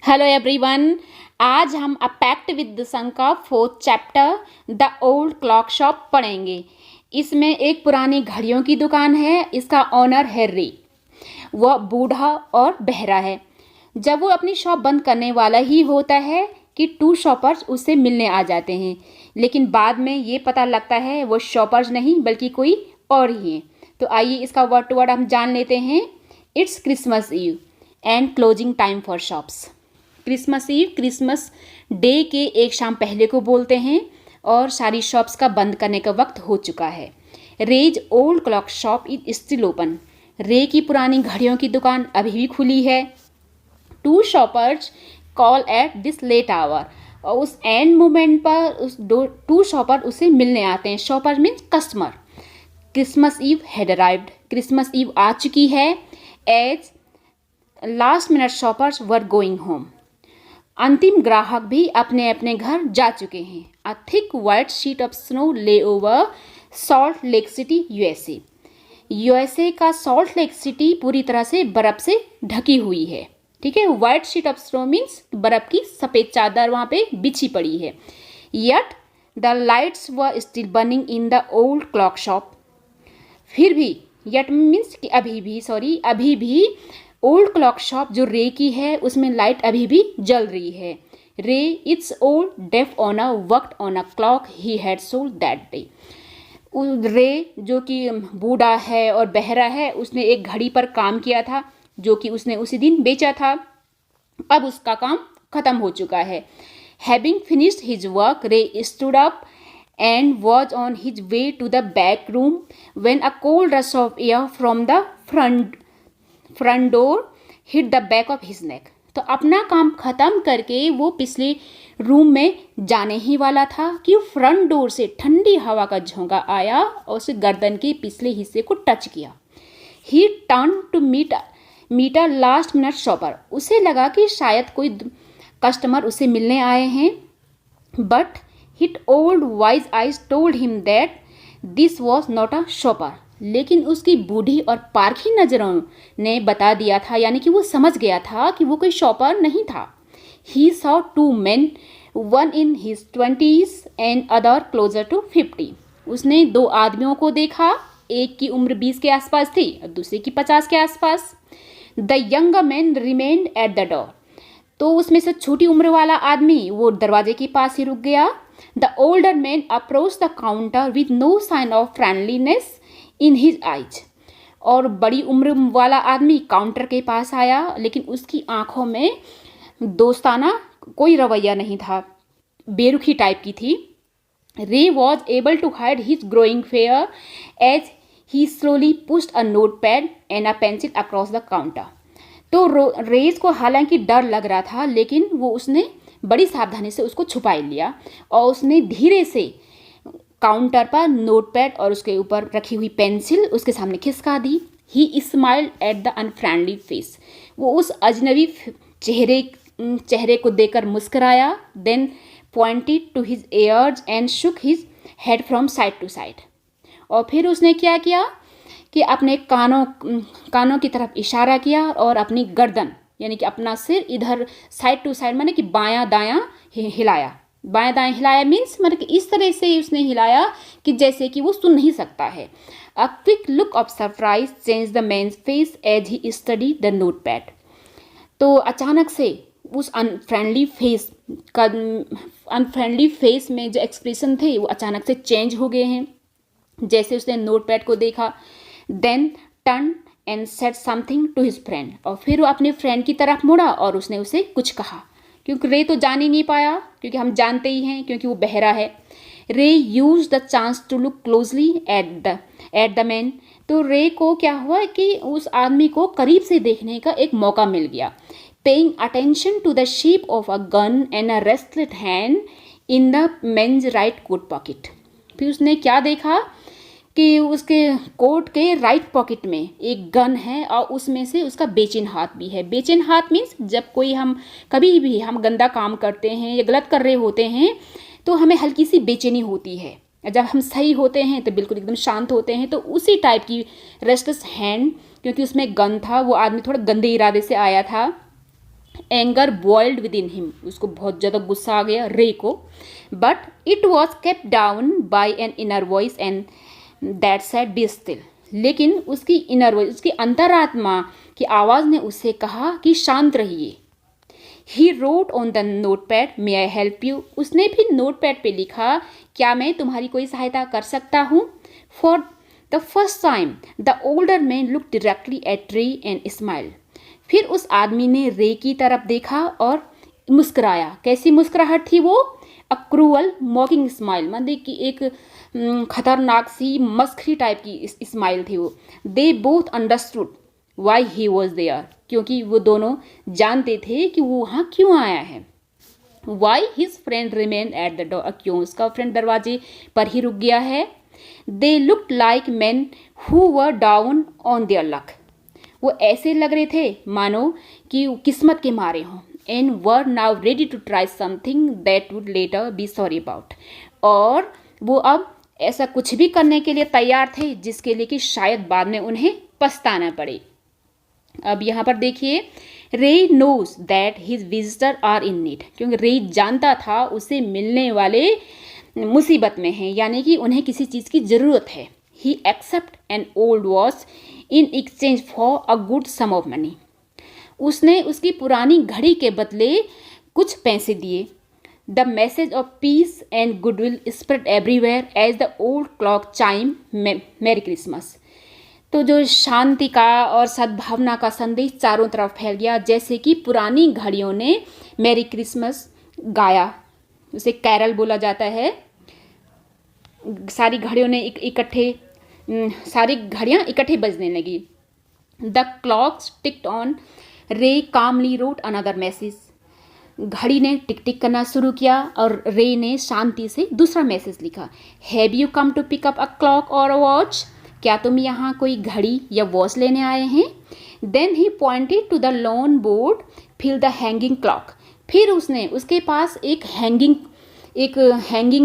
Hello everyone. आज हम a pact with the sunk of fourth chapter the old clock shop पढ़ेंगे। इसमें एक पुरानी घड़ियों की दुकान है। इसका ऑनर है रे। वह बूढ़ा और बहरा है। जब वो अपनी शॉप बंद करने वाला ही होता है कि टू शॉपर्स उससे मिलने आ जाते हैं, लेकिन बाद में ये पता लगता है वो शॉपर्स नहीं बल्कि कोई और ही है। तो आइए इसका वर्ड टू वर्ड हम जान लेते हैं। It's Christmas eve and closing time for shops. Christmas eve Christmas day के एक शाम पहले को बोलते हैं और सारी शॉप्स का बंद करने का वक्त हो चुका है। Ray's old clock shop is still open. Ray की पुरानी घड़ियों की दुकान अभी भी खुली है। Two shoppers call at this late hour. और उस एंड मोमेंट पर उस टू शॉपर उसे मिलने आते हैं। Shopper means customer. Christmas Eve had arrived. Christmas Eve आ चुकी है। As last minute shoppers were going home. अंतिम ग्राहक भी अपने अपने घर जा चुके हैं। A thick white sheet of snow lay over Salt Lake City USA. USA का सॉल्ट लेक सिटी पूरी तरह से बर्फ से ढकी हुई है। ठीक है, white sheet of snow means बर्फ की सफ़ेद चादर वहाँ पे बिछी पड़ी है। Yet the lights were still burning in the old clock shop. फिर भी यट मीन्स कि अभी भी ओल्ड क्लॉक शॉप जो रे की है उसमें लाइट अभी भी जल रही है। Ray its old deaf owner worked on a clock he had sold that day. Ray जो कि बूढ़ा है और बहरा है, उसने एक घड़ी पर काम किया था जो कि उसने उसी दिन बेचा था। अब उसका काम खत्म हो चुका है। हैविंग फिनिश्ड हिज वर्क रे stood up and was on his way to the back room when a cold rush of air from the front door hit the back of his neck। तो अपना काम खत्म करके वो पिछले room में जाने ही वाला था कि फ्रंट डोर से ठंडी हवा का झोंका आया और उसे गर्दन के पिछले हिस्से को टच किया। He turn to meet a last minute shopper. उसे लगा कि शायद कोई कस्टमर उसे मिलने आए हैं, but His old wise eyes told him that this was not a shopper। लेकिन उसकी बूढ़ी और पारखी नज़रों ने बता दिया था, यानी कि वो समझ गया था कि वो कोई शॉपर नहीं था। He saw two men, one in his 20s and other closer to 50। उसने दो आदमियों को देखा, एक की उम्र 20 के आसपास थी और दूसरे की 50 के आसपास। The younger man remained at the door। तो उसमें से छोटी उम्र वाला आदमी वो दरवाजे के पास ही रुक गया। The older man approached the counter with no sign of friendliness in his eyes। और बड़ी उम्र वाला आदमी काउंटर के पास आया, लेकिन उसकी आंखों में दोस्ताना कोई रवैया नहीं था, बेरुखी टाइप की थी। Ray was able to hide his growing fear as he slowly pushed a notepad and a pencil across the counter। तो रेज को हालांकि डर लग रहा था, लेकिन वो उसने बड़ी सावधानी से उसको छुपा लिया और उसने धीरे से काउंटर पर नोटपैड और उसके ऊपर रखी हुई पेंसिल उसके सामने खिसका दी। He smiled at the unfriendly face. वो उस अजनबी चेहरे को देखकर मुस्कराया। Then pointed to his ears and shook his head from side to side. और फिर उसने क्या किया कि अपने कानों की तरफ इशारा किया और अपनी गर्दन यानी कि अपना सिर इधर साइड टू साइड माने कि बायां दायां हिलाया। बायां दायां हिलाया मीन्स मतलब कि इस तरह से उसने हिलाया कि जैसे कि वो सुन नहीं सकता है। A quick look of surprise change the man's face as he study the notepad. तो अचानक से उस अनफ्रेंडली फेस में जो एक्सप्रेशन थे वो अचानक से चेंज हो गए हैं जैसे उसने नोटपैड को देखा। Then turn and said something to his friend. और फिर वो अपने फ्रेंड की तरफ मुड़ा और उसने उसे कुछ कहा, क्योंकि रे तो जान ही नहीं पाया, क्योंकि हम जानते ही हैं क्योंकि वो बहरा है। Ray use the chance to look closely at the man. तो रे को क्या हुआ कि उस आदमी को करीब से देखने का एक मौका मिल गया। Paying attention to the shape of a gun and a restless hand in the men's right coat pocket. फिर उसने क्या देखा कि उसके कोट के राइट पॉकेट में एक गन है और उसमें से उसका बेचैन हाथ भी है। बेचैन हाथ मीन्स जब कोई कभी भी हम गंदा काम करते हैं या गलत कर रहे होते हैं तो हमें हल्की सी बेचैनी होती है। जब हम सही होते हैं तो बिल्कुल एकदम शांत होते हैं। तो उसी टाइप की रेस्टलेस हैंड, क्योंकि उसमें गन था, वो आदमी थोड़ा गंदे इरादे से आया था। Anger boiled with in him, उसको बहुत ज़्यादा गुस्सा आ गया रे को। But it was kept down by an inner voice and that said be still, लेकिन उसकी इनर वॉइस, उसकी अंतरात्मा की आवाज़ ने उससे कहा कि शांत रहिए। He wrote on the note pad, may I help you, उसने भी नोट पैड पर लिखा, क्या मैं तुम्हारी कोई सहायता कर सकता हूँ। For the first time the older man look directly at रे एंड स्माइल, फिर उस आदमी ने रे की तरफ देखा और मुस्कुराया। कैसी मुस्कुराहट थी वो? अ क्रूअल मॉकिंग स्माइल, मतलब कि एक खतरनाक सी मस्खरी टाइप की स्माइल थी वो। They both understood why he was there, क्योंकि वो दोनों जानते थे कि वो वहाँ क्यों आया है। Why his friend remain at the door, क्यों उसका फ्रेंड दरवाजे पर ही रुक गया है। They looked like man who were down on their luck, वो ऐसे लग रहे थे मानो कि किस्मत के मारे हों। And were now ready to try something that would later be sorry about, और वो अब ऐसा कुछ भी करने के लिए तैयार थे जिसके लिए कि शायद बाद में उन्हें पछताना पड़े। अब यहाँ पर देखिए, Ray knows that his visitor are in need, क्योंकि रे जानता था उसे मिलने वाले मुसीबत में हैं, यानी कि उन्हें किसी चीज़ की ज़रूरत है। He accept an old watch in exchange for a good sum of money, उसने उसकी पुरानी घड़ी के बदले कुछ पैसे दिए। The message of peace and goodwill spread everywhere as the old clock chime merry Christmas, तो जो शांति का और सद्भावना का संदेश चारों तरफ फैल गया, जैसे कि पुरानी घड़ियों ने मैरी क्रिसमस गाया, उसे कैरल बोला जाता है। सारी घड़ियों ने सारी घड़ियाँ इकट्ठे बजने लगी। द क्लॉक्स टिक्ड ऑन, रे कामली रोट अनदर मैसेज, घड़ी ने टिक टिक करना शुरू किया और रे ने शांति से दूसरा मैसेज लिखा। Have you come to pick up a clock और अ वॉच, क्या तुम यहाँ कोई घड़ी या वॉच लेने आए हैं। Then he pointed to the lawn board fill the hanging clock, फिर उसने उसके पास एक हैंगिंग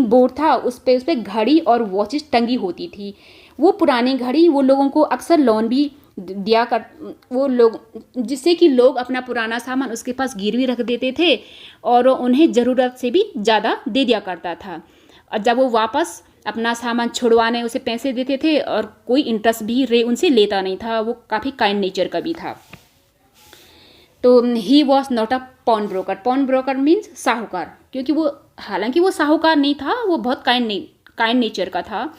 बोर्ड था, उस पर घड़ी और वॉचेस टंगी होती थी। वो पुरानी घड़ी वो लोगों को अक्सर लोन भी दिया कर, वो लोग जिससे कि लोग अपना पुराना सामान उसके पास गिरवी रख देते थे और उन्हें ज़रूरत से भी ज़्यादा दे दिया करता था, और जब वो वापस अपना सामान छुड़वाने उसे पैसे देते थे और कोई इंटरेस्ट भी रे उनसे लेता नहीं था, वो काफ़ी काइंड नेचर का भी था। तो he was not a pawn broker, pawn broker means साहूकार, क्योंकि वो हालांकि वो साहूकार नहीं था, वो बहुत काइंड नेचर का था।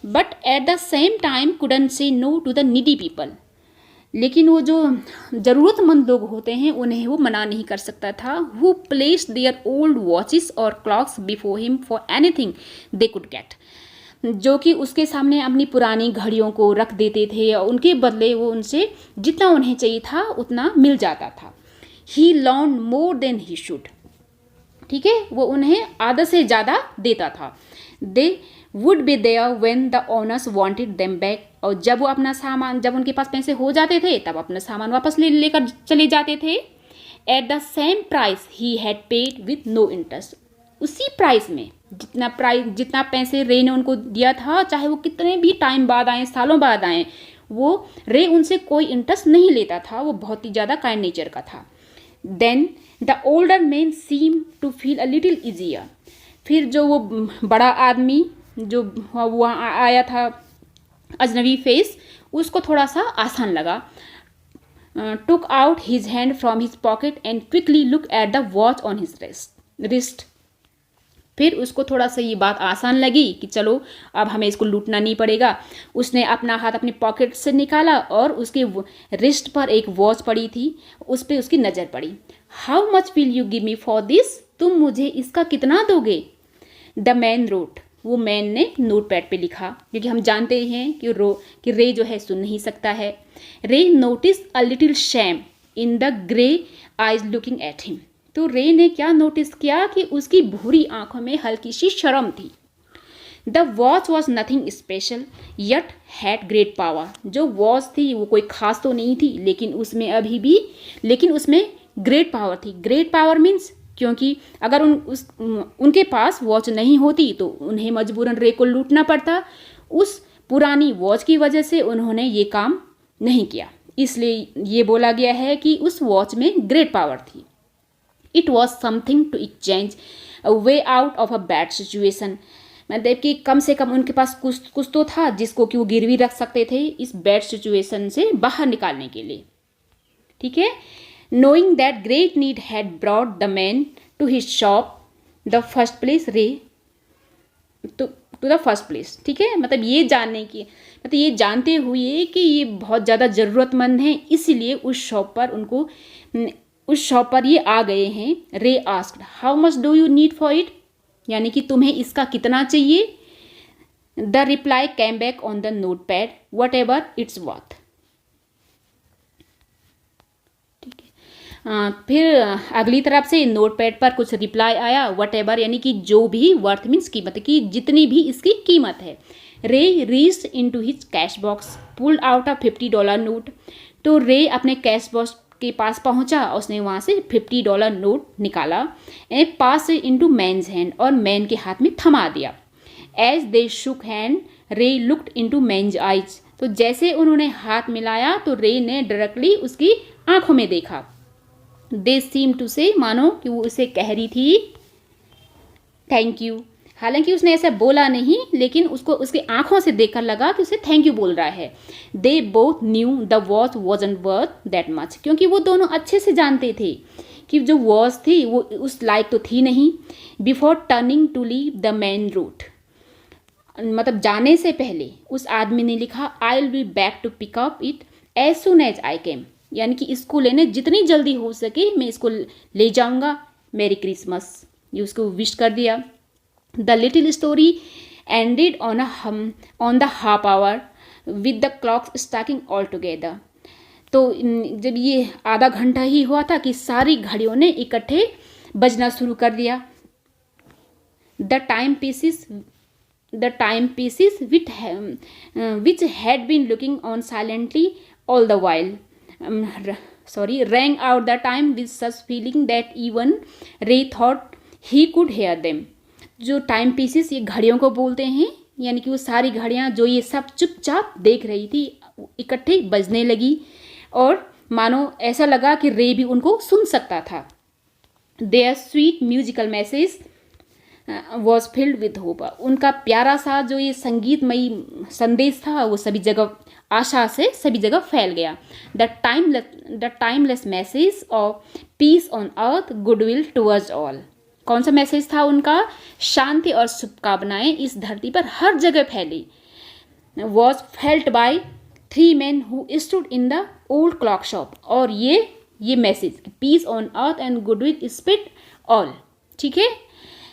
But at the same time couldn't say no to the needy people, लेकिन वो जो ज़रूरतमंद लोग होते हैं उन्हें वो मना नहीं कर सकता था। Who placed their old watches और clocks before him for anything they could get, जो कि उसके सामने अपनी पुरानी घड़ियों को रख देते थे और उनके बदले वो उनसे जितना उन्हें चाहिए था उतना मिल जाता था। He loaned more than he should, ठीक है, वो उन्हें आधा से ज़्यादा देता था। They would be there when the owners wanted them back, और जब वो अपना सामान, जब उनके पास पैसे हो जाते थे तब अपना सामान वापस लेकर चले जाते थे। At the same price he had paid with no interest, उसी प्राइस में जितना पैसे रे ने उनको दिया था, चाहे वो कितने भी टाइम बाद आए, सालों बाद आए, वो रे उनसे कोई इंटरेस्ट नहीं लेता था, वो बहुत ही ज़्यादा काइंड नेचर का था। Then the older man seem to feel a little easier, फिर जो वो बड़ा आदमी जो वहाँ आया था अजनबी फेस, उसको थोड़ा सा आसान लगा। Took out his hand from his pocket and quickly look at the watch on his wrist, फिर उसको थोड़ा सा ये बात आसान लगी कि चलो अब हमें इसको लूटना नहीं पड़ेगा। उसने अपना हाथ अपने पॉकेट से निकाला और उसके रिस्ट पर एक वॉच पड़ी थी, उस पर उसकी नज़र पड़ी। How much will you give me for this, तुम मुझे इसका कितना दोगे। द मैन रोट, वो मैन ने नोट पैड पे लिखा, क्योंकि हम जानते हैं कि रे जो है सुन नहीं सकता है। रे notice a little sham in the grey eyes looking at him, तो रे ने क्या नोटिस किया कि उसकी भूरी आंखों में हल्की सी शर्म थी। The watch was nothing special yet had great power, जो वॉच थी वो कोई खास तो नहीं थी, लेकिन उसमें ग्रेट पावर थी। ग्रेट पावर मीन्स, क्योंकि अगर उनके पास वॉच नहीं होती तो उन्हें मजबूरन रे को लूटना पड़ता। उस पुरानी वॉच की वजह से उन्होंने ये काम नहीं किया, इसलिए ये बोला गया है कि उस वॉच में ग्रेट पावर थी। It was something to exchange a way out of a bad situation. मतलब कि कम से कम उनके पास कुछ तो था जिसको कि वो गिरवी रख सकते थे इस बैड सिचुएशन से बाहर निकालने के लिए। ठीक है। Knowing that great need had brought the man to his shop the first place Ray to the first place. ठीक है, मतलब ये जानने की, मतलब ये जानते हुए कि ये बहुत ज़्यादा ज़रूरतमंद हैं, इसीलिए उस शॉप पर ये आ गए हैं। रे asked how much do you need for it, यानी कि तुम्हें इसका कितना चाहिए। The reply came back on the note pad what ever its worth. ठीक है, फिर अगली तरफ से नोट पैड पर कुछ रिप्लाई आया, वट एवर यानी कि जो भी, वर्थ मीन्स कीमत, की जितनी भी इसकी कीमत है। रे reached into his cash box pulled out a $50 note. तो रे अपने कैश बॉक्स के पास पहुंचा, उसने वहां से $50 नोट निकाला and pass into man's hand, और मैन के हाथ में थमा दिया। As they shook hand Ray looked into man's eyes. तो जैसे उन्होंने हाथ मिलाया तो रे ने डायरेक्टली उसकी आंखों में देखा। दे सीम टू से, मानो कि वो उसे कह रही थी थैंक यू। हालांकि उसने ऐसा बोला नहीं, लेकिन उसको उसकी आंखों से देखकर लगा कि उसे थैंक यू बोल रहा है। They both new the watch wasn't worth that much, क्योंकि वो दोनों अच्छे से जानते थे कि जो वॉच थी वो उस लायक तो थी नहीं। Before turning to leave the main route, मतलब जाने से पहले उस आदमी ने लिखा I will be back to pick up it as soon as I came, यानी कि इसको लेने जितनी जल्दी हो सके मैं इसको ले जाऊंगा, मेरी क्रिसमस, ये उसको विश कर दिया। The little story ended on the half hour with the clocks starting all together. तो जब ये आधा घंटा ही हुआ था कि सारी घड़ियों ने इकट्ठे बजना शुरू कर दिया। The time pieces which had been looking on silently all the while rang out the time with such feeling that even Ray thought he could hear them। जो टाइम पीसेस ये घड़ियों को बोलते हैं, यानी कि वो सारी घड़ियाँ जो ये सब चुपचाप देख रही थी इकट्ठे बजने लगी, और मानो ऐसा लगा कि रे भी उनको सुन सकता था। Their sweet musical message was filled with hope. उनका प्यारा सा जो ये संगीतमयी संदेश था वो सभी जगह, आशा से सभी जगह फैल गया। The timeless message of piece on earth goodwill towards all. कौन सा मैसेज था उनका? शांति और शुभकामनाएं इस धरती पर हर जगह फैली। Was felt by 3 men who stood in the old clock shop. और ये message peace on earth and goodwill spread all, ठीक है,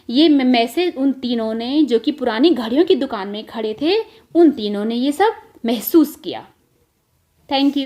ये मैसेज उन तीनों ने जो कि पुरानी घड़ियों की दुकान में खड़े थे, उन तीनों ने ये सब महसूस किया। Thank you.